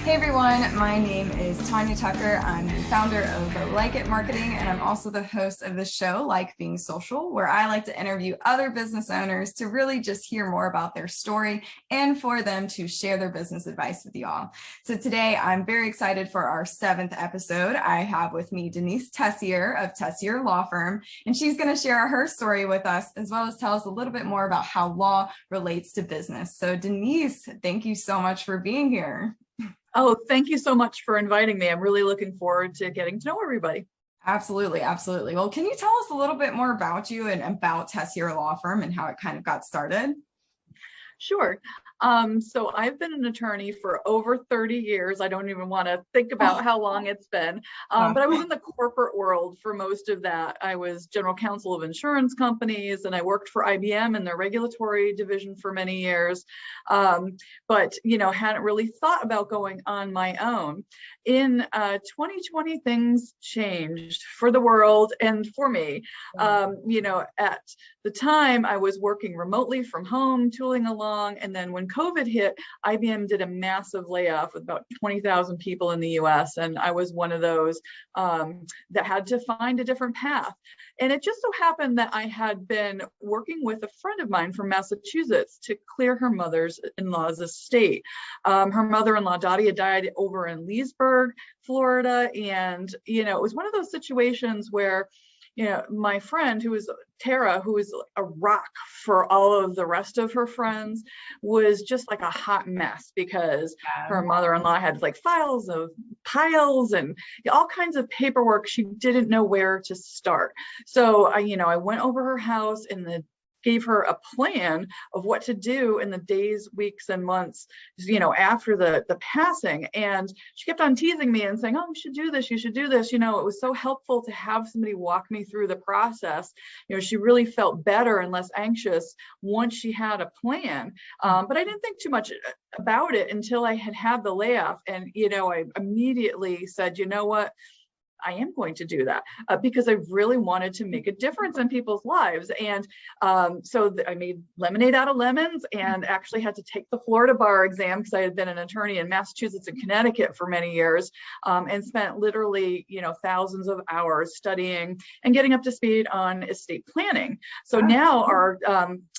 Hey everyone, my name is Tonya Tucker. I'm the founder of Like It Marketing, and I'm also the host of the show Like Being Social, where I like to interview other business owners to really just hear more about their story and for them to share their business advice with y'all. So today I'm very excited for our 7th episode. I have with me Denise Tessier of Tessier Law Firm, and she's going to share her story with us as well as tell us a little bit more about how law relates to business. So Denise, thank you so much for being here. Oh, thank you so much for inviting me. I'm really looking forward to getting to know everybody. Absolutely, absolutely. Well, can you tell us a little bit more about you and about Tessier Law Firm and how it kind of got started? Sure. So I've been an attorney for over 30 years. I don't even want to think about how long it's been. But I was in the corporate world for most of that. I was general counsel of insurance companies, and I worked for IBM in their regulatory division for many years. But hadn't really thought about going on my own. In 2020, things changed for the world and for me. At the time, I was working remotely from home, tooling along, and then when COVID hit, IBM did a massive layoff with about 20,000 people in the US, and I was one of those that had to find a different path. And it just so happened that I had been working with a friend of mine from Massachusetts to clear her mother-in-law's estate. Her mother-in-law, Dottie, had died over in Leesburg, Florida, and it was one of those situations where my friend, who was Tara, who was a rock for all of the rest of her friends, was just like a hot mess because her mother-in-law had like piles and all kinds of paperwork. She didn't know where to start. So I went over her house and gave her a plan of what to do in the days, weeks, and months, after the passing. And she kept on teasing me and saying, "Oh, you should do this. You should do this." It was so helpful to have somebody walk me through the process. She really felt better and less anxious once she had a plan. But I didn't think too much about it until I had the layoff. And, I immediately said, you know what? I am going to do that because I really wanted to make a difference in people's lives. And so I made lemonade out of lemons and actually had to take the Florida bar exam because I had been an attorney in Massachusetts and Connecticut for many years, and spent literally, thousands of hours studying and getting up to speed on estate planning. So now our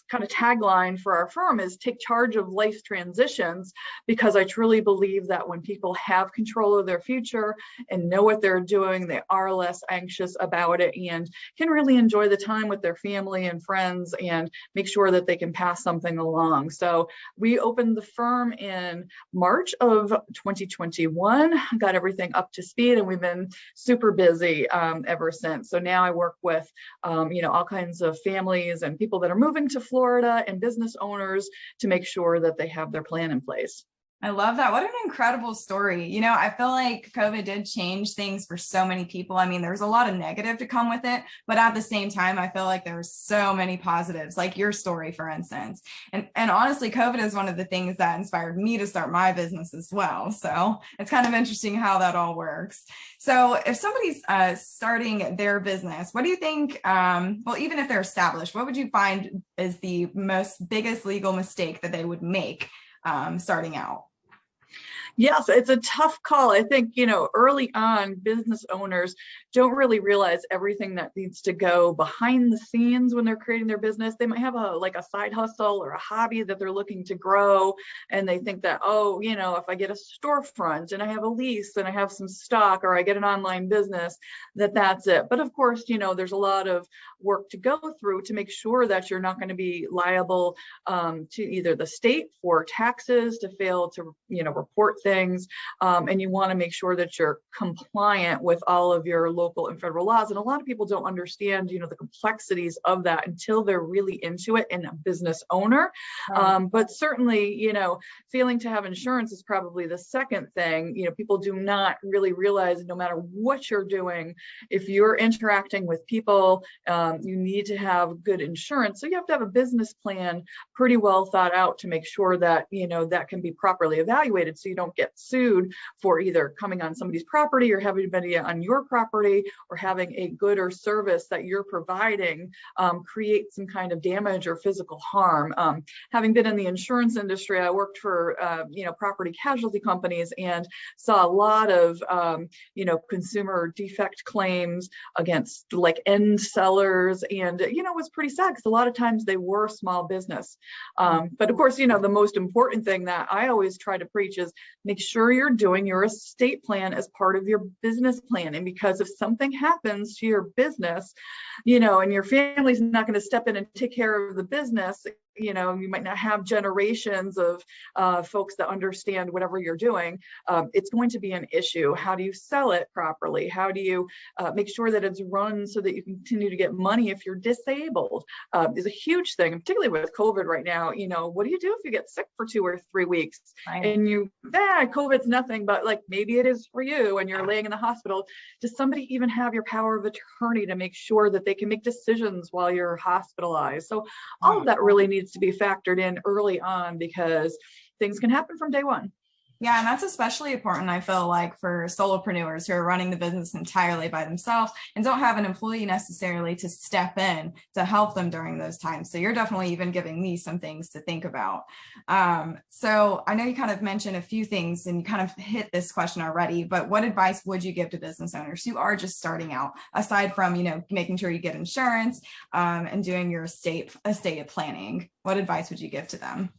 kind of tagline for our firm is take charge of life's transitions, because I truly believe that when people have control of their future and know what they're doing, they are less anxious about it and can really enjoy the time with their family and friends and make sure that they can pass something along. So we opened the firm in March of 2021, got everything up to speed, and we've been super busy ever since. So now I work with, all kinds of families and people that are moving to Florida and business owners to make sure that they have their plan in place. I love that. What an incredible story. I feel like COVID did change things for so many people. I mean, there was a lot of negative to come with it, but at the same time, I feel like there were so many positives, like your story, for instance. And honestly, COVID is one of the things that inspired me to start my business as well. So it's kind of interesting how that all works. So if somebody's starting their business, what do you think, even if they're established, what would you find is the biggest legal mistake that they would make starting out? Yes, it's a tough call. I think, early on, business owners don't really realize everything that needs to go behind the scenes when they're creating their business. They might have a side hustle or a hobby that they're looking to grow. And they think that, if I get a storefront and I have a lease and I have some stock, or I get an online business, that's it. But of course, there's a lot of work to go through to make sure that you're not going to be liable to either the state for taxes, to fail to, report things, and you want to make sure that you're compliant with all of your local and federal laws. And a lot of people don't understand, the complexities of that until they're really into it and a business owner. But certainly, failing to have insurance is probably the second thing. People do not really realize, no matter what you're doing, if you're interacting with people, you need to have good insurance. So you have to have a business plan pretty well thought out to make sure that, that can be properly evaluated, so you don't get sued for either coming on somebody's property or having been on your property, or having a good or service that you're providing create some kind of damage or physical harm. Having been in the insurance industry, I worked for property casualty companies and saw a lot of consumer defect claims against like end sellers, and it was pretty sad because a lot of times they were small business. But of course, the most important thing that I always try to preach is make sure you're doing your estate plan as part of your business planning, because if something happens to your business, and your family's not going to step in and take care of the business, you might not have generations of folks that understand whatever you're doing. It's going to be an issue. How do you sell it properly? How do you make sure that it's run so that you continue to get money if you're disabled? Is a huge thing, particularly with COVID right now. What do you do if you get sick for 2 or 3 weeks? Right. And COVID's nothing, but like maybe it is for you and you're laying in the hospital. Does somebody even have your power of attorney to make sure that they can make decisions while you're hospitalized? So all of that really needs to be factored in early on, because things can happen from day one. Yeah, and that's especially important, I feel like, for solopreneurs who are running the business entirely by themselves and don't have an employee necessarily to step in to help them during those times. So you're definitely even giving me some things to think about. So I know you kind of mentioned a few things and you kind of hit this question already, but what advice would you give to business owners who are just starting out, aside from, making sure you get insurance and doing your estate planning? What advice would you give to them?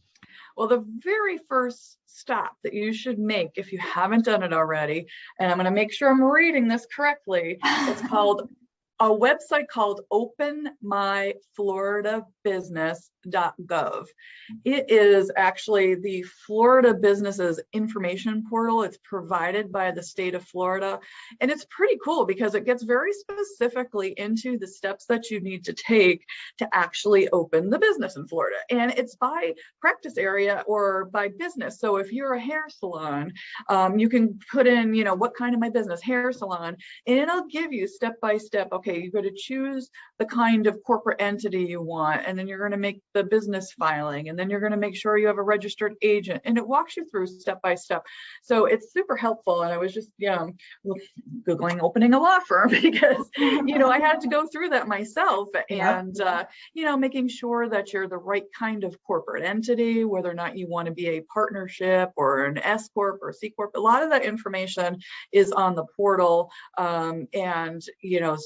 Well, the very first stop that you should make, if you haven't done it already, and I'm going to make sure I'm reading this correctly, it's called a website called openmyfloridabusiness.gov. It is actually the Florida businesses information portal. It's provided by the state of Florida. And it's pretty cool because it gets very specifically into the steps that you need to take to actually open the business in Florida. And it's by practice area or by business. So if you're a hair salon, you can put in, what kind of my business, hair salon, and it'll give you step by step. Okay, you're going to choose the kind of corporate entity you want, and then you're going to make the business filing, and then you're going to make sure you have a registered agent, and it walks you through step by step. So it's super helpful. And I was just Googling opening a law firm because, I had to go through that myself, and, making sure that you're the right kind of corporate entity, whether or not you want to be a partnership or an S Corp or C Corp. A lot of that information is on the portal. So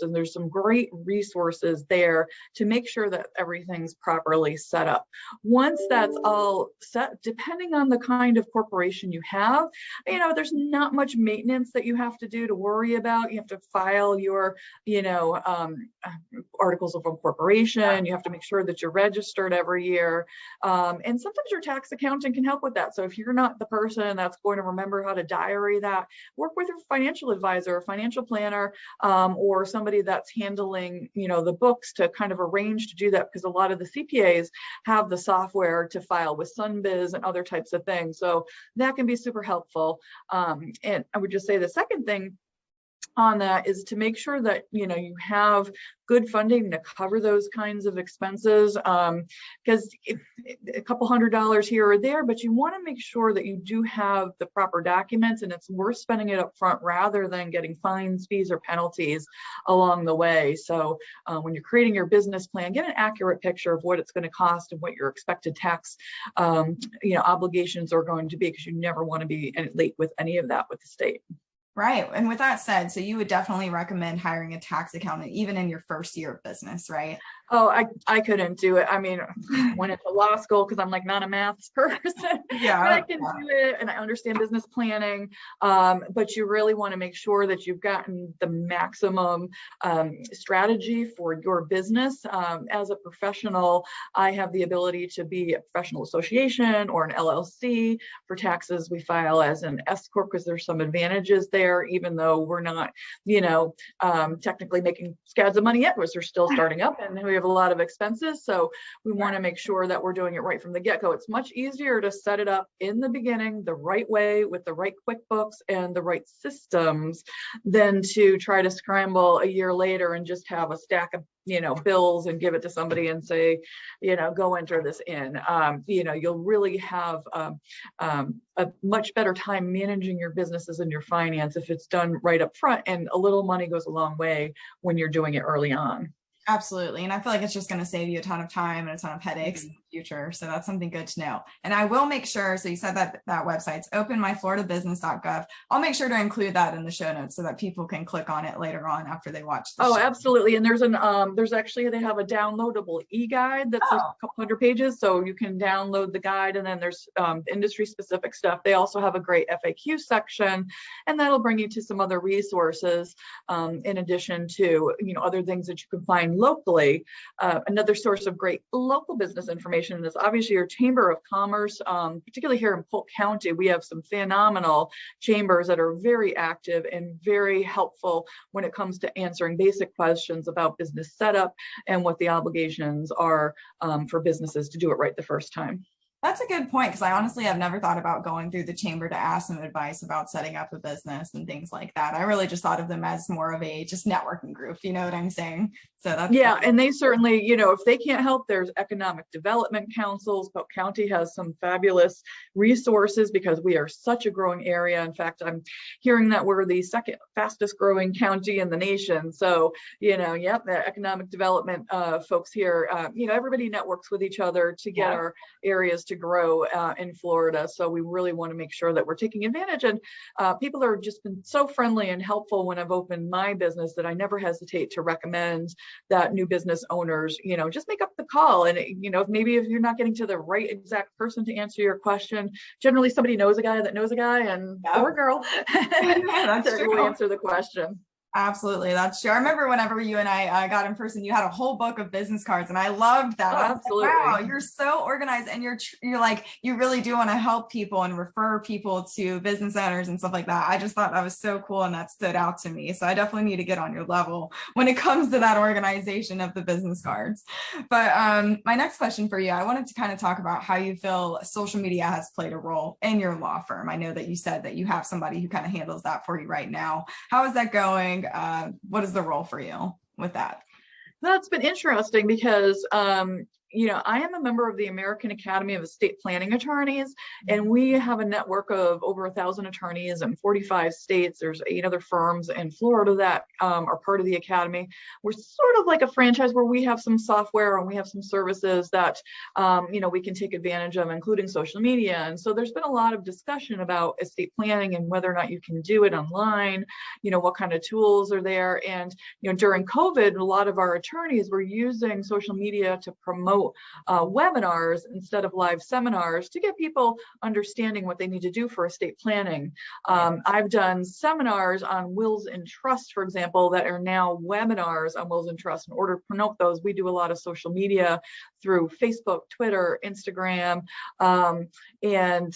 there's some great resources there to make sure that everything's properly set up. Once that's all set, depending on the kind of corporation you have, there's not much maintenance that you have to do to worry about. You have to file your, articles of incorporation. You have to make sure that you're registered every year. And sometimes your tax accountant can help with that. So if you're not the person that's going to remember how to diary that, work with your financial advisor, or financial planner, or somebody that's handling, the books to kind of arrange to do that, because a lot of the CPAs have the software to file with Sunbiz and other types of things. So that can be super helpful. And I would just say the second thing on that is to make sure that you have good funding to cover those kinds of expenses, because a couple $100 here or there, but you want to make sure that you do have the proper documents, and it's worth spending it up front rather than getting fines, fees, or penalties along the way. So when you're creating your business plan, get an accurate picture of what it's going to cost and what your expected tax obligations are going to be, because you never want to be late with any of that with the state. Right. And with that said, so you would definitely recommend hiring a tax accountant even in your first year of business, right? Oh, I couldn't do it. I mean, went into law school because I'm like not a maths person. Yeah, but I can do it, and I understand business planning. But you really want to make sure that you've gotten the maximum strategy for your business. As a professional, I have the ability to be a professional association or an LLC. For taxes, we file as an S Corp because there's some advantages there, even though we're not, technically making scads of money yet, because we're still starting up and we have a lot of expenses. So we want to make sure that we're doing it right from the get-go. It's much easier to set it up in the beginning the right way with the right QuickBooks and the right systems than to try to scramble a year later and just have a stack of bills and give it to somebody and say, go enter this in. You'll really have a much better time managing your businesses and your finance if it's done right up front, and a little money goes a long way when you're doing it early on. Absolutely. And I feel like it's just going to save you a ton of time and a ton of headaches in the future. So that's something good to know. And I will make sure, so you said that website's openmyfloridabusiness.gov. I'll make sure to include that in the show notes so that people can click on it later on after they watch the show. Absolutely. And there's actually, they have a downloadable e-guide that's a couple hundred pages. So you can download the guide, and then there's industry specific stuff. They also have a great FAQ section, and that'll bring you to some other resources in addition to, other things that you can find locally. Another source of great local business information is obviously your Chamber of Commerce. Particularly here in Polk County, we have some phenomenal chambers that are very active and very helpful when it comes to answering basic questions about business setup and what the obligations are for businesses to do it right the first time. That's a good point, because I honestly have never thought about going through the chamber to ask some advice about setting up a business and things like that. I really just thought of them as more of a just networking group, you know what I'm saying? So that's and they certainly, if they can't help, there's economic development councils. Polk County has some fabulous resources because we are such a growing area. In fact, I'm hearing that we're the second fastest growing county in the nation. So, the economic development folks here, everybody networks with each other to get our areas to grow in Florida. So we really want to make sure that we're taking advantage. And people are just been so friendly and helpful when I've opened my business that I never hesitate to recommend that new business owners, just make up the call. And, maybe if you're not getting to the right exact person to answer your question, generally somebody knows a guy that knows a guy, and or girl that will answer the question. Absolutely. That's true. I remember whenever you and I got in person, you had a whole book of business cards, and I loved that. Absolutely. Like, wow, you're so organized, and you're like, you really do want to help people and refer people to business owners and stuff like that. I just thought that was so cool, and that stood out to me. So I definitely need to get on your level when it comes to that organization of the business cards. But my next question for you, I wanted to kind of talk about how you feel social media has played a role in your law firm. I know that you said that you have somebody who kind of handles that for you right now. How is that going? What is the role for you with that? That's been interesting because I am a member of the American Academy of Estate Planning Attorneys, and we have a network of over 1,000 attorneys in 45 states. There's 8 other firms in Florida that are part of the Academy. We're sort of like a franchise where we have some software and we have some services that, we can take advantage of, including social media. And so there's been a lot of discussion about estate planning and whether or not you can do it online, what kind of tools are there. And, during COVID, a lot of our attorneys were using social media to promote webinars instead of live seminars to get people understanding what they need to do for estate planning. I've done seminars on wills and trusts, for example, that are now webinars on wills and trusts. In order to promote those, we do a lot of social media through Facebook, Twitter, Instagram, and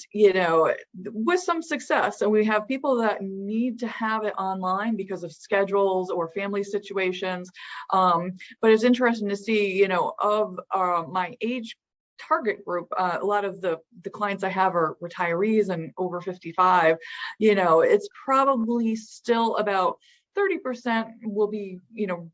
with some success. And we have people that need to have it online because of schedules or family situations. But it's interesting to see, of my age target group, a lot of the clients I have are retirees and over 55. It's probably still about 30% will be,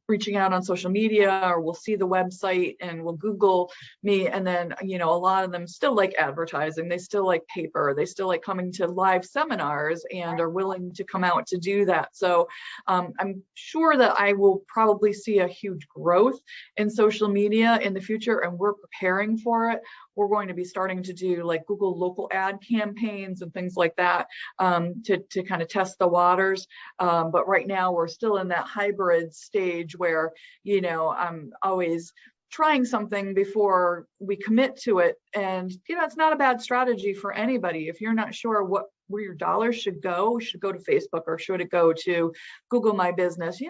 reaching out on social media, or will see the website and will Google me. And then, a lot of them still like advertising. They still like paper. They still like coming to live seminars and are willing to come out to do that. So I'm sure that I will probably see a huge growth in social media in the future, and we're preparing for it. We're going to be starting to do like Google local ad campaigns and things like that to kind of test the waters. But right now we're still in that hybrid stage where, I'm always trying something before we commit to it. And, it's not a bad strategy for anybody. If you're not sure where your dollars should go to Facebook, or should it go to Google My Business,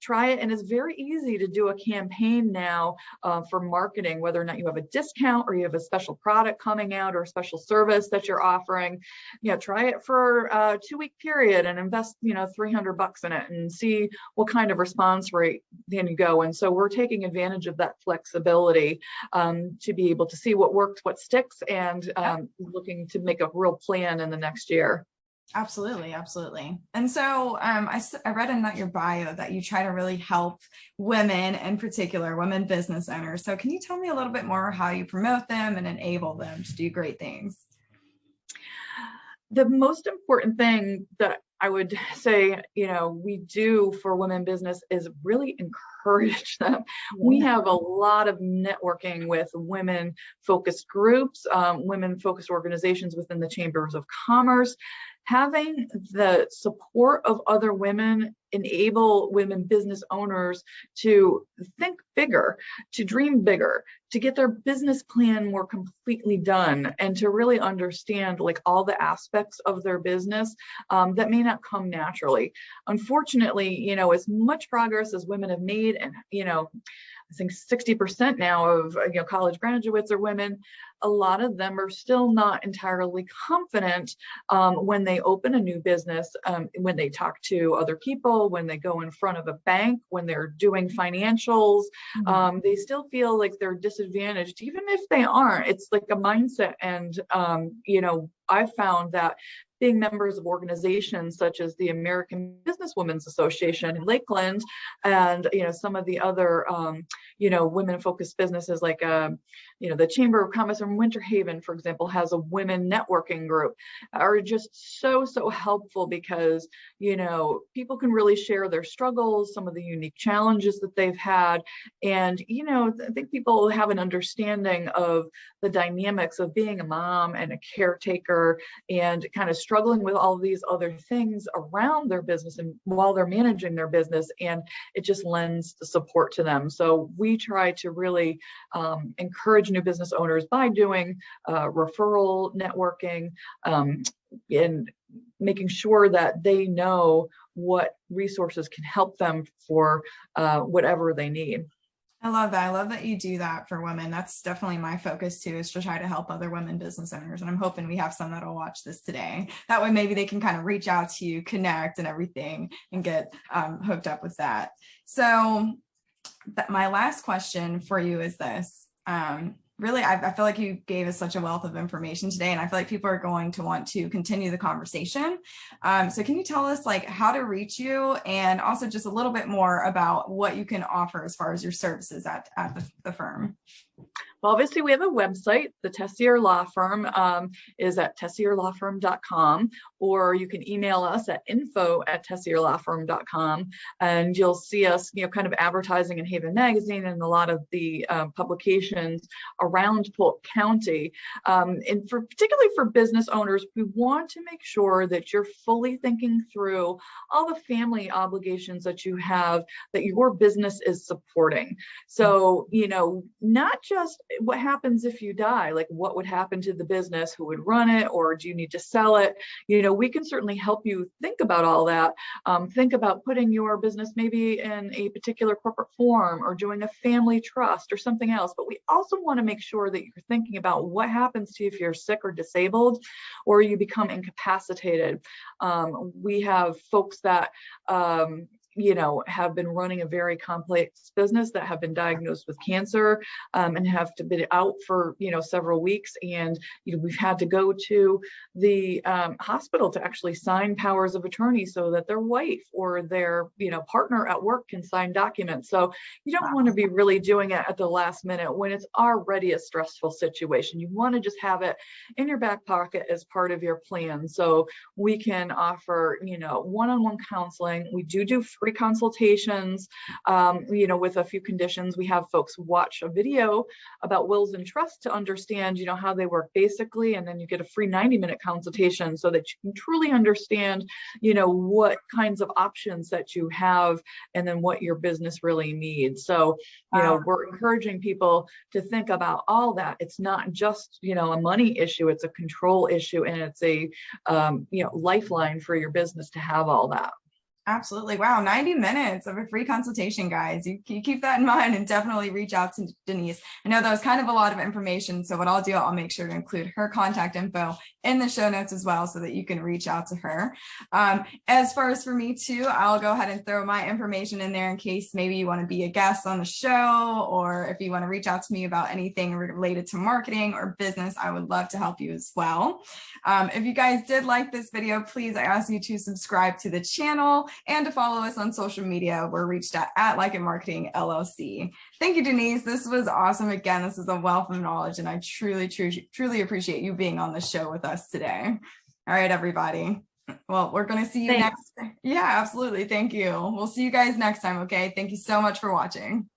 try it. And it's very easy to do a campaign now for marketing, whether or not you have a discount or you have a special product coming out or a special service that you're offering. Try it for a 2-week period and invest, $300 in it and see what kind of response rate then you go. And so we're taking advantage of that flexibility to be able to see what works, what sticks, and looking to make a real plan in the next year. Absolutely, absolutely. And so I read in that your bio that you try to really help women, in particular, women business owners. So can you tell me a little bit more how you promote them and enable them to do great things? The most important thing that I would say, we do for women business is really encourage them. We Yeah. have a lot of networking with women focused groups, women focused organizations within the chambers of commerce. Having the support of other women enable women business owners to think bigger, to dream bigger, to get their business plan more completely done, and to really understand like all the aspects of their business that may not come naturally. Unfortunately, as much progress as women have made, and I think 60% now of college graduates are women. A lot of them are still not entirely confident when they open a new business, when they talk to other people, when they go in front of a bank, when they're doing financials. They still feel like they're disadvantaged, even if they aren't. It's like a mindset. And, I've found that being members of organizations such as the American Businesswomen's Association in Lakeland, and some of the other women-focused businesses like the Chamber of Commerce in Winter Haven, for example, has a women networking group, are just so helpful because people can really share their struggles, some of the unique challenges that they've had, and I think people have an understanding of the dynamics of being a mom and a caretaker and kind of struggling with all of these other things around their business and while they're managing their business, and it just lends the support to them. So we try to really encourage new business owners by doing referral networking, and making sure that they know what resources can help them for whatever they need. I love that. I love that you do that for women. That's definitely my focus too, is to try to help other women business owners. And I'm hoping we have some that'll watch this today. That way, maybe they can kind of reach out to you, connect and everything, and get hooked up with that. So my last question for you is this. Really, I feel like you gave us such a wealth of information today, and I feel like people are going to want to continue the conversation. So can you tell us like how to reach you, and also just a little bit more about what you can offer as far as your services at the firm? Well, obviously, we have a website. The Tessier Law Firm is at tessierlawfirm.com, or you can email us at info@tessierlawfirm.com, and you'll see us, kind of advertising in Haven Magazine and a lot of the publications around Polk County. And particularly for business owners, we want to make sure that you're fully thinking through all the family obligations that you have, that your business is supporting. So, not just what happens if you die, like what would happen to the business, who would run it, or do you need to sell it? We can certainly help you think about all that. Think about putting your business maybe in a particular corporate form or doing a family trust or something else. But we also want to make sure that you're thinking about what happens to you if you're sick or disabled, or you become incapacitated. We have folks that have been running a very complex business, that have been diagnosed with cancer, and have to be out for, several weeks. And, we've had to go to the hospital to actually sign powers of attorney so that their wife or their, partner at work can sign documents. So you don't want to be really doing it at the last minute when it's already a stressful situation. You want to just have it in your back pocket as part of your plan. So we can offer, one-on-one counseling. We do free consultations, with a few conditions. We have folks watch a video about wills and trusts to understand, how they work basically, and then you get a free 90-minute consultation so that you can truly understand, what kinds of options that you have, and then what your business really needs. So, we're encouraging people to think about all that. It's not just, a money issue, it's a control issue, and it's a, lifeline for your business to have all that. Absolutely. Wow. 90 minutes of a free consultation, guys. You keep that in mind and definitely reach out to Denise. I know that was kind of a lot of information. So what I'll do, I'll make sure to include her contact info in the show notes as well, so that you can reach out to her. As far as for me too, I'll go ahead and throw my information in there in case maybe you want to be a guest on the show, or if you want to reach out to me about anything related to marketing or business, I would love to help you as well. If you guys did like this video, please, I ask you to subscribe to the channel and to follow us on social media. We're reached at Like It Marketing LLC. Thank you, Denise. This was awesome. Again, this is a wealth of knowledge, and I truly appreciate you being on the show with us today. All right, everybody. Well, we're going to see you next. Yeah, absolutely. Thank you. We'll see you guys next time. Okay. Thank you so much for watching.